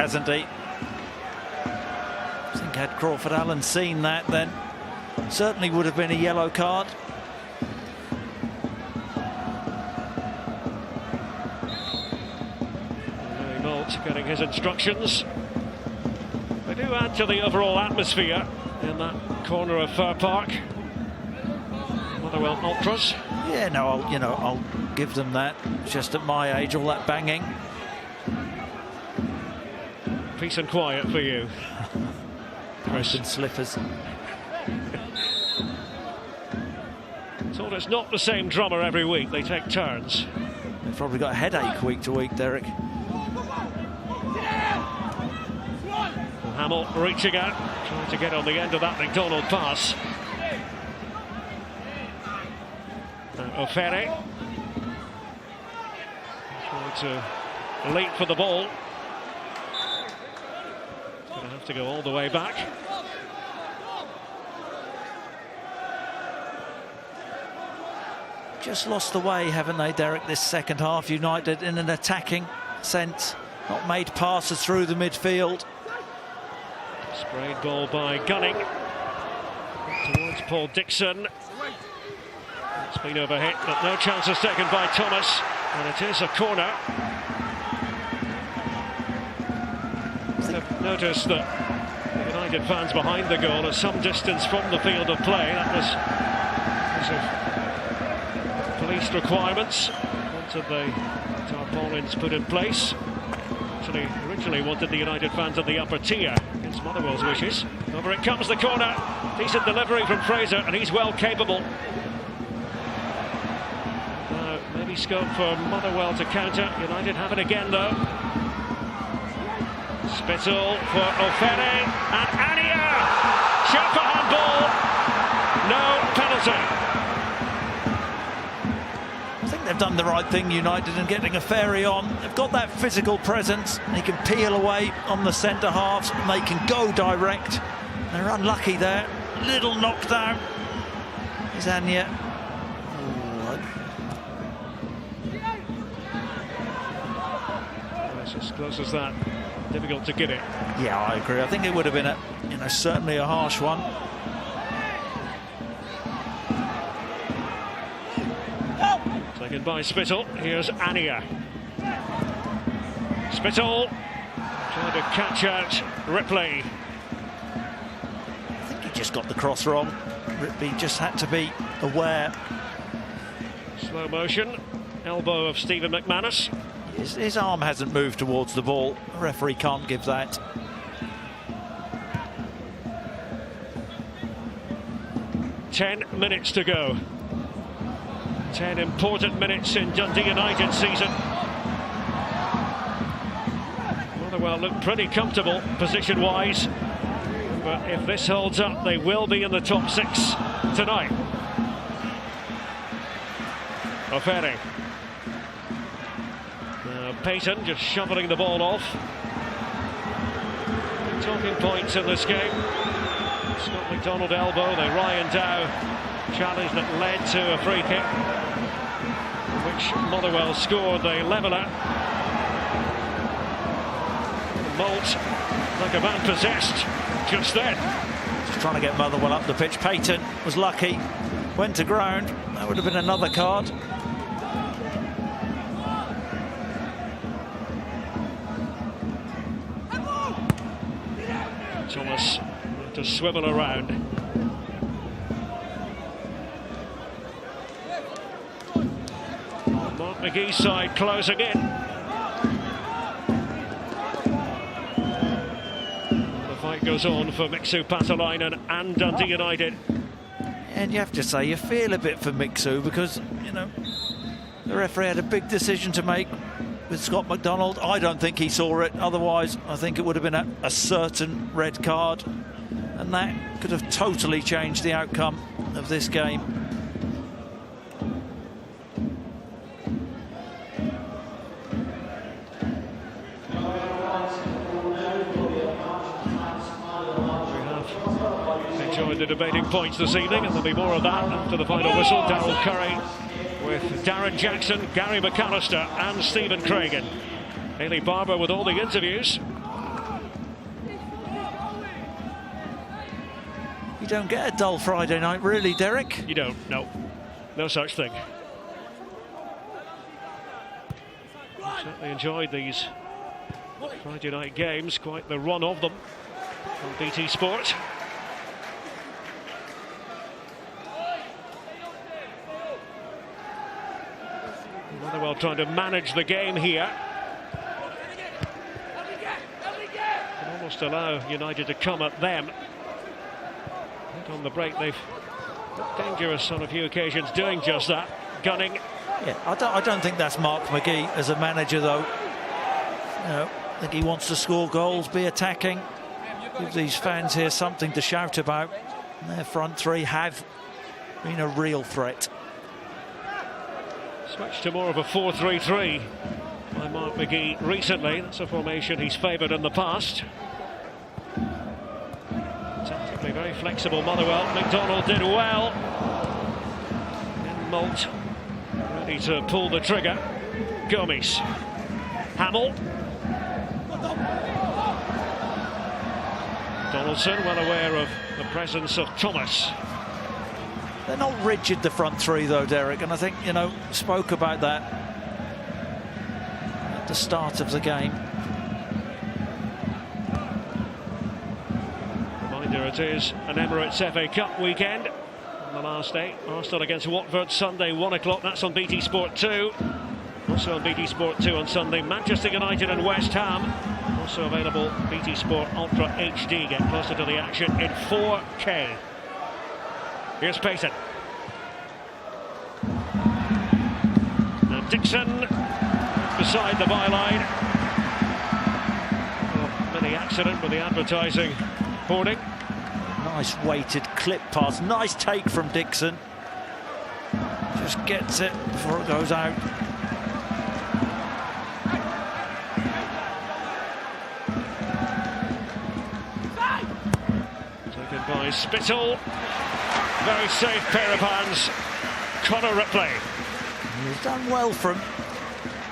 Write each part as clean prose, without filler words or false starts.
hasn't he? I think had Crawford Allen seen that, then certainly would have been a yellow card. Malt getting his instructions. They do add to the overall atmosphere in that corner of Fir Park. Motherwell Ultras. Yeah, no, I'll give them that. Just at my age, all that banging. Peace and quiet for you. Chris and slippers. So it's not the same drummer every week, they take turns. They've probably got a headache week to week, Derek. Hamill reaching out, trying to get on the end of that McDonald pass. Now O'Ferry. Trying to leap for the ball. Going to have to go all the way back. Just lost the way, haven't they, Derek, this second half? United in an attacking sense, not made passes through the midfield. Sprayed ball by Gunning towards Paul Dixon. It's been overhit, but no chances taken by Thomas, and it is a corner. I've noticed that the United fans behind the goal are some distance from the field of play. That was because of police requirements. Wanted the tarpaulins put in place. Actually, originally wanted the United fans at the upper tier. Against Motherwell's wishes. Over it comes, the corner. Decent delivery from Fraser, and he's well capable. Now, maybe scope for Motherwell to counter. United have it again, though. Spittle for O'Ferry, and Ania! Shot for handball. No penalty. I think they've done the right thing, United, in getting O'Ferry on. They've got that physical presence. They can peel away on the centre halves, and they can go direct. They're unlucky there. Little knocked out. Is Anya. That's as close as that. Difficult to get it. Yeah, I agree. I think it would have been certainly a harsh one. Taken by Spittle. Here's Ania. Spittle trying to catch out Ripley. I think he just got the cross wrong. Ripley just had to be aware. Slow motion. Elbow of Stephen McManus. His arm hasn't moved towards the ball. The referee can't give that. Ten minutes to go. 10 important minutes in Dundee United season. Motherwell look pretty comfortable position-wise, but if this holds up, they will be in the top 6 tonight. O'Ferry. Payton just shoveling the ball off. Talking points in this game. Scott McDonald elbow, the Ryan Dow challenge that led to a free kick, which Motherwell scored. They leveller. Malt like a man possessed just then. Just trying to get Motherwell up the pitch. Payton was lucky, went to ground. That would have been another card. Thomas to swivel around. Mark McGee's side closing in. The fight goes on for Mixu Patalainen and Dundee United. And you have to say, you feel a bit for Mixu because, the referee had a big decision to make with Scott McDonald. I don't think he saw it. Otherwise, I think it would have been a certain red card. And that could have totally changed the outcome of this game. Enjoyed the debating points this evening, and there'll be more of that after the final whistle. Darryl Curry with Darren Jackson, Gary McAllister and Stephen Craigan. Hayley Barber with all the interviews. don't get a dull Friday night, really, Derek. You don't, no. No such thing. I've certainly enjoyed these Friday night games, quite the run of them on BT Sport. Motherwell trying to manage the game here. Can almost allow United to come at them. I think on the break they've looked dangerous on a few occasions doing just that, gunning. Yeah, I don't think that's Mark McGee as a manager, though. I think he wants to score goals, be attacking, give these fans here something to shout about. And their front three have been a real threat. Switched to more of a 4-3-3 by Mark McGee recently. That's a formation he's favoured in the past. Tactically very flexible Motherwell. McDonald did well. And Malt ready to pull the trigger. Gomes. Hamill. Donaldson well aware of the presence of Thomas. They're not rigid, the front three, though, Derek, and I think, spoke about that at the start of the game. Reminder, it is an Emirates FA Cup weekend on the last day. Arsenal against Watford, Sunday, 1 o'clock. That's on BT Sport 2. Also on BT Sport 2 on Sunday, Manchester United and West Ham. Also available BT Sport Ultra HD. Get closer to the action in 4K. Here's Payton. And Dixon beside the byline. Oh, mini accident with the advertising hoarding. Nice weighted clip pass. Nice take from Dixon. Just gets it before it goes out. Taken by Spittle. Very safe pair of hands. Conor Ripley. He's done well from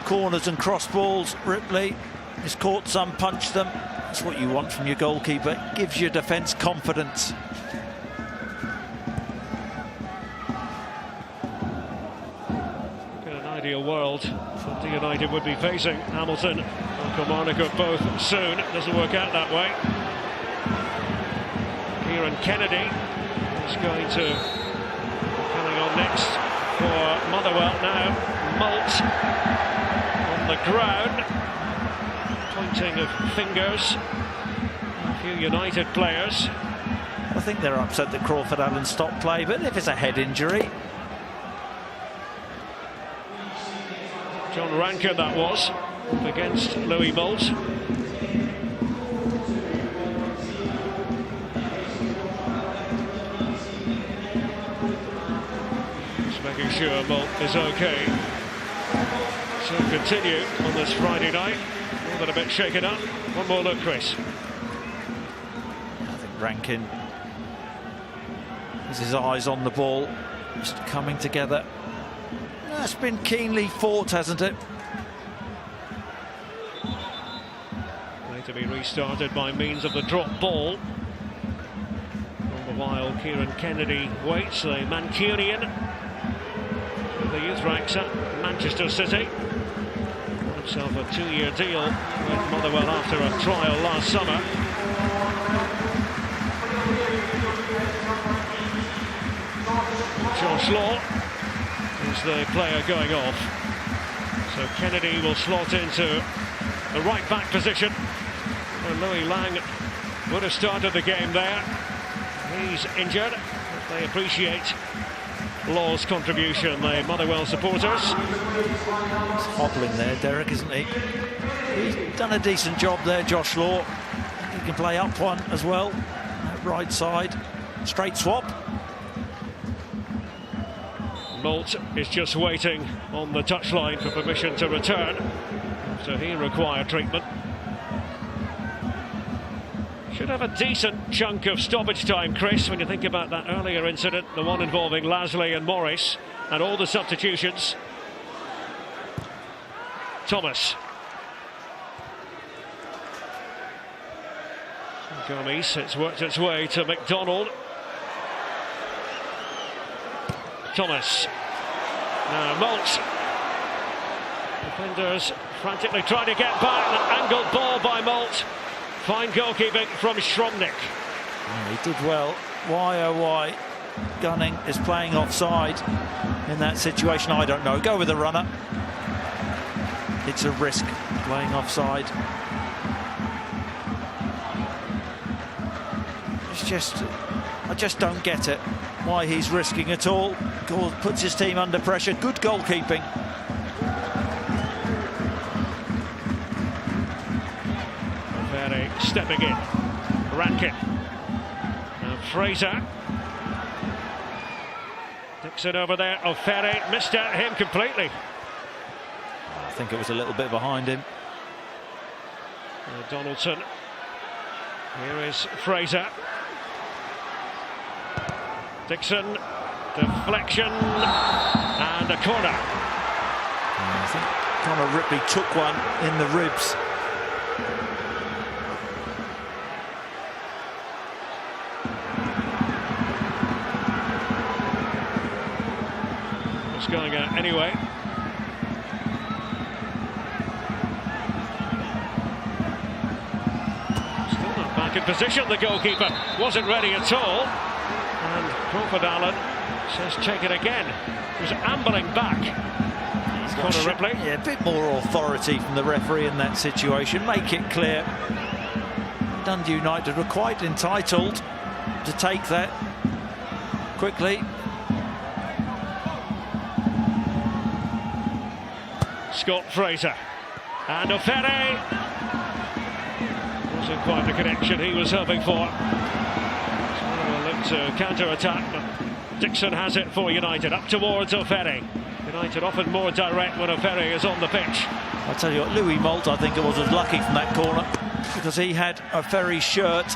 corners and cross balls. Ripley has caught some, punched them. That's what you want from your goalkeeper. It gives your defence confidence. In an ideal world, Dundee United would be facing Hamilton and Kilmarnock both soon. It doesn't work out that way. Kieran Kennedy is going to coming on next for Motherwell now. Malt on the ground, pointing of fingers. A few United players. I think they're upset that Crawford Allen stopped play, but if it's a head injury. John Rankin that was against Louis Malt. Making sure Malt is okay. So continue on this Friday night. All but a bit shaken up. One more look, Chris. I think Rankin has his eyes on the ball, just coming together. That's been keenly fought, hasn't it? Going to be restarted by means of the drop ball. All the while, Kieran Kennedy waits, the Mancunian. The youth ranks at Manchester City. Got himself a 2-year deal with Motherwell after a trial last summer. Josh Law is the player going off. So Kennedy will slot into the right back position. And Louis Lang would have started the game there. He's injured. They appreciate Law's contribution, the Motherwell supporters. He's hobbling there, Derek, isn't he? He's done a decent job there, Josh Law. He can play up one as well. Right side, straight swap. Malt is just waiting on the touchline for permission to return. So he required treatment. Should have a decent chunk of stoppage time, Chris, when you think about that earlier incident, the one involving Lasley and Morris, and all the substitutions. Thomas. Gomes, it's worked its way to McDonald. Thomas. Now Molt. Defenders frantically trying to get back. An angled ball by Molt. Fine goalkeeping from Schromnik. Oh, he did well. Why, oh why, Gunning is playing offside in that situation? I don't know. Go with the runner. It's a risk playing offside. I just don't get it. Why he's risking it all. Puts his team under pressure. Good goalkeeping. Ferry stepping in. Rankin. Now Fraser. Dixon over there. Oh, Ferry missed out him completely. I think it was a little bit behind him. Donaldson. Here is Fraser. Dixon. Deflection. And a corner. I think Conor Ripley took one in the ribs. It's going out anyway. Still not back in position. The goalkeeper wasn't ready at all. And Crawford Allen says take it again. He was ambling back. Conor Ripley. Yeah, a bit more authority from the referee in that situation. Make it clear. Dundee United were quite entitled to take that quickly. Scott Fraser. And O'Ferry. Wasn't quite the connection he was hoping for. To counter-attack, but Dixon has it for United, up towards O'Ferry. United often more direct when O'Ferry is on the pitch. I'll tell you what, Louis Molt, I think it was lucky from that corner because he had O'Ferry's shirt.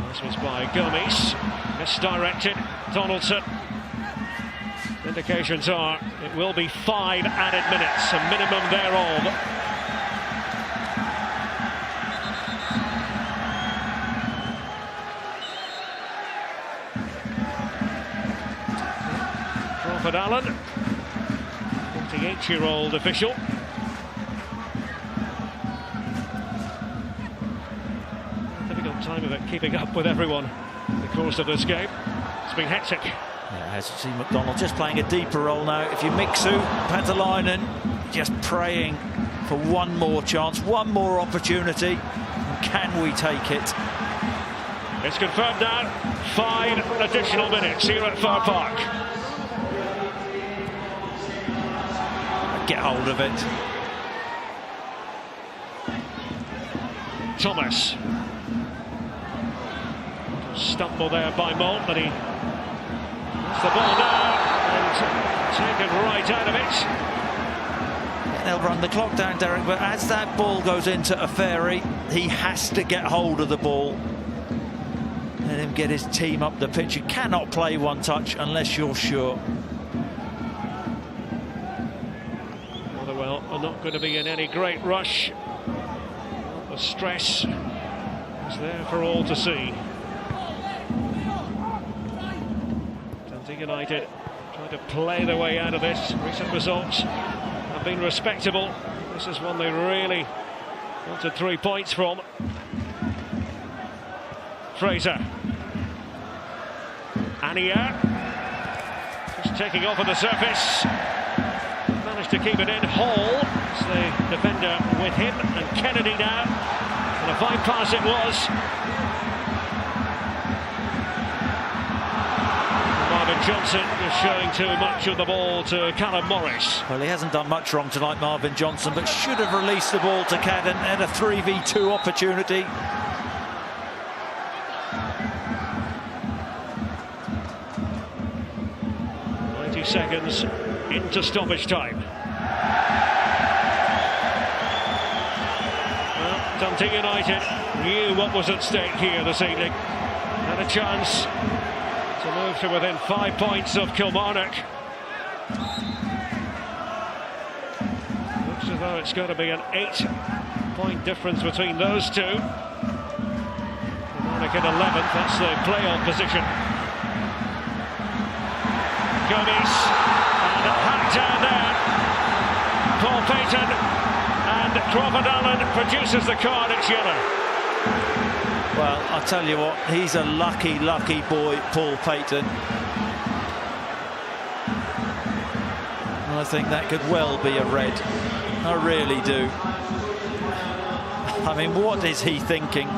This was by Gomes, misdirected. Donaldson. Indications are it will be 5 added minutes, a minimum thereof. Crawford Allen, 48-year-old official. Difficult time of it, keeping up with everyone in the course of this game. It's been hectic. Yeah, it has. See McDonald just playing a deeper role now. If you Mixu, Pantalainen, just praying for one more chance, one more opportunity. And can we take it? It's confirmed now. 5 additional minutes here at Fir Park. Get hold of it. Thomas. Stumble there by Molt, but he gets the ball now and taken right out of it. They'll run the clock down, Derek, but as that ball goes into O'Ferry, he has to get hold of the ball. Let him get his team up the pitch. You cannot play one touch unless you're sure. Motherwell are not going to be in any great rush. The stress is there for all to see. Dundee United trying to play their way out of this. Recent results have been respectable. This is one they really wanted 3 points from. Fraser. Ania. Just taking off on the surface. Managed to keep it in. Hall is the defender with him, and Kennedy now. And a fine pass it was. Marvin Johnson is showing too much of the ball to Callum Morris. Well, he hasn't done much wrong tonight, Marvin Johnson, but should have released the ball to Cadden at a 3v2 opportunity. Seconds into stoppage time. Well, Dundee United knew what was at stake here this evening. Had a chance to move to within 5 points of Kilmarnock. Looks as though it's going to be an 8-point difference between those two. Kilmarnock in 11th, that's the playoff position. Gomes, and hacked down there. Paul Payton, and Crawford Allen produces the card. It's yellow. Well, I'll tell you what, he's a lucky, lucky boy, Paul Payton. I think that could well be a red. I really do. I mean, what is he thinking?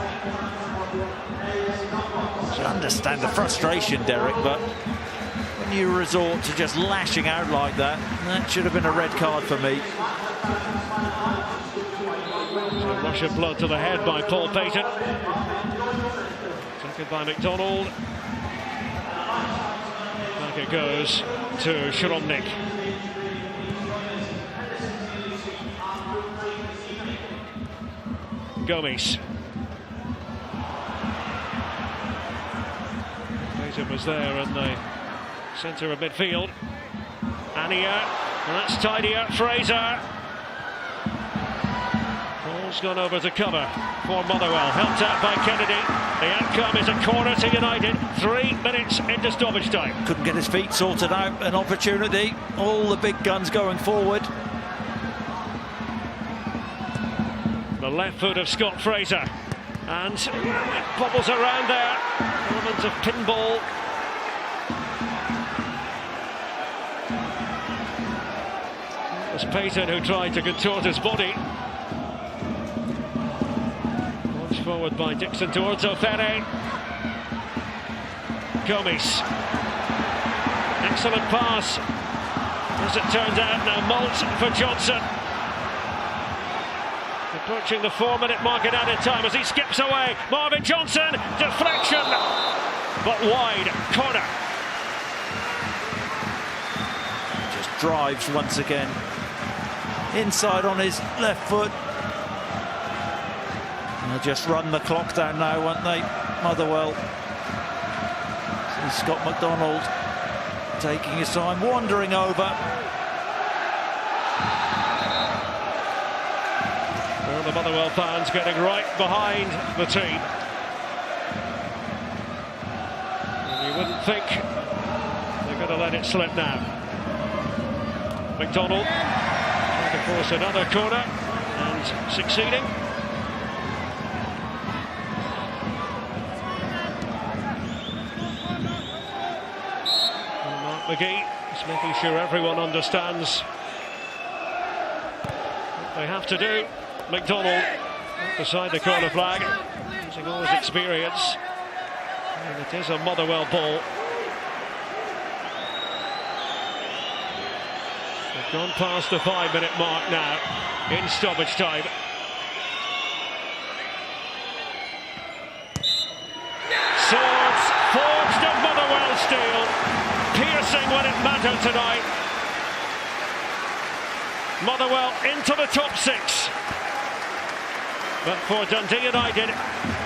I understand the frustration, Derek, but when you resort to just lashing out like that, that should have been a red card for me. So a rush of blood to the head by Paul Payton. Taken by McDonald. Back it goes to Shromnik. Gomes. Payton was there in the centre of midfield. Ania, and that's tidier. Fraser. Ball's gone over to cover for Motherwell. Helped out by Kennedy. The outcome is a corner to United. 3 minutes into stoppage time. Couldn't get his feet sorted out. An opportunity. All the big guns going forward. The left foot of Scott Fraser, and it bobbles around there. Element of pinball. It was Payton who tried to contort his body. Launched forward by Dixon towards O'Fere. Gomes. Excellent pass. As it turned out, now Malt for Johnson. Approaching the 4-minute mark at added time as he skips away. Marvin Johnson, deflection, but wide, corner. Just drives once again. Inside on his left foot. And they'll just run the clock down now, won't they? Motherwell. See Scott McDonald taking his time, wandering over. The Motherwell fans getting right behind the team. And you wouldn't think they're going to let it slip now. McDonald trying to force another corner and succeeding. And Mark McGee is making sure everyone understands what they have to do. McDonald beside the corner flag, using all his experience, and it is a Motherwell ball. They've gone past the 5-minute mark now in stoppage time. Swords forged of Motherwell steel, piercing when it mattered tonight. Motherwell into the top 6. But for Dundee United,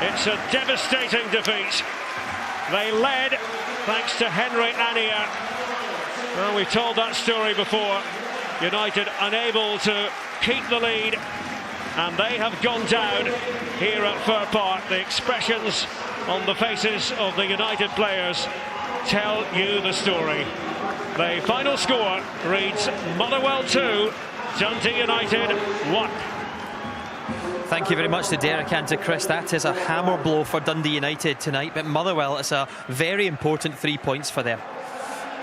it's a devastating defeat. They led thanks to Henry Ania. Well, we've told that story before. United unable to keep the lead, and they have gone down here at Fir Park. The expressions on the faces of the United players tell you the story. The final score reads Motherwell 2, Dundee United 1. Thank you very much to Derek and to Chris. That is a hammer blow for Dundee United tonight, but Motherwell, it's a very important 3 points for them.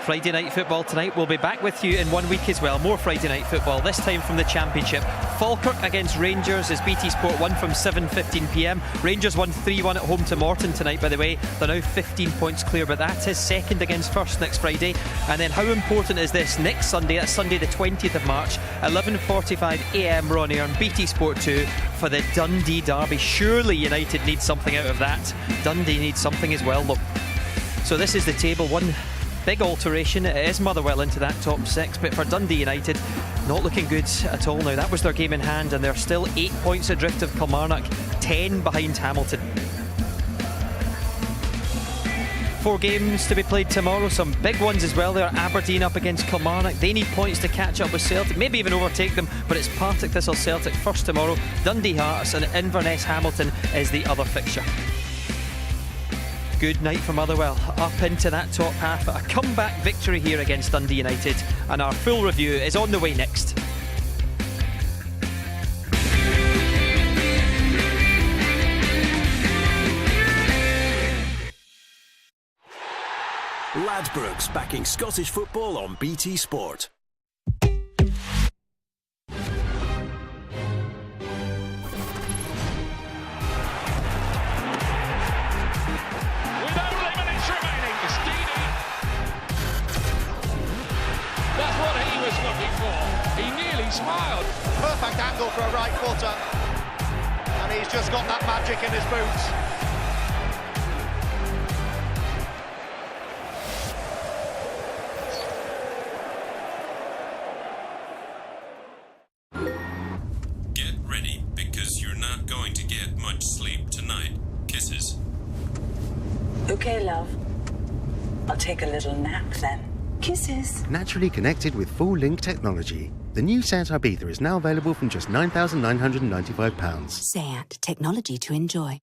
Friday night football tonight. We'll be back with you in 1 week as well. More Friday night football, this time from the Championship. Falkirk against Rangers as BT Sport 1 from 7:15 p.m. Rangers won 3-1 at home to Morton tonight, by the way. They're now 15 points clear, but that is second against first next Friday. And then how important is this next Sunday? That's Sunday the 20th of March, 11:45 a.m. Ronnie on BT Sport 2 for the Dundee derby. Surely United needs something out of that. Dundee needs something as well, though. So this is the table. One big alteration. It is Motherwell into that top 6, but for Dundee United, not looking good at all now. That was their game in hand, and they're still 8 points adrift of Kilmarnock, 10 behind Hamilton. 4 games to be played tomorrow, some big ones as well there. Aberdeen up against Kilmarnock. They need points to catch up with Celtic, maybe even overtake them, but it's Partick Thistle Celtic first tomorrow. Dundee Hearts and Inverness Hamilton is the other fixture. Good night for Motherwell, up into that top half. A comeback victory here against Dundee United, and our full review is on the way next. Ladbrokes backing Scottish football on BT Sport. That's what he was looking for. He nearly smiled. Perfect angle for a right footer. And he's just got that magic in his boots. Get ready, because you're not going to get much sleep tonight. Kisses. Okay, love. I'll take a little nap then. Kisses. Naturally connected with full link technology. The new Seat Ibiza is now available from just £9,995. Seat. Technology to enjoy.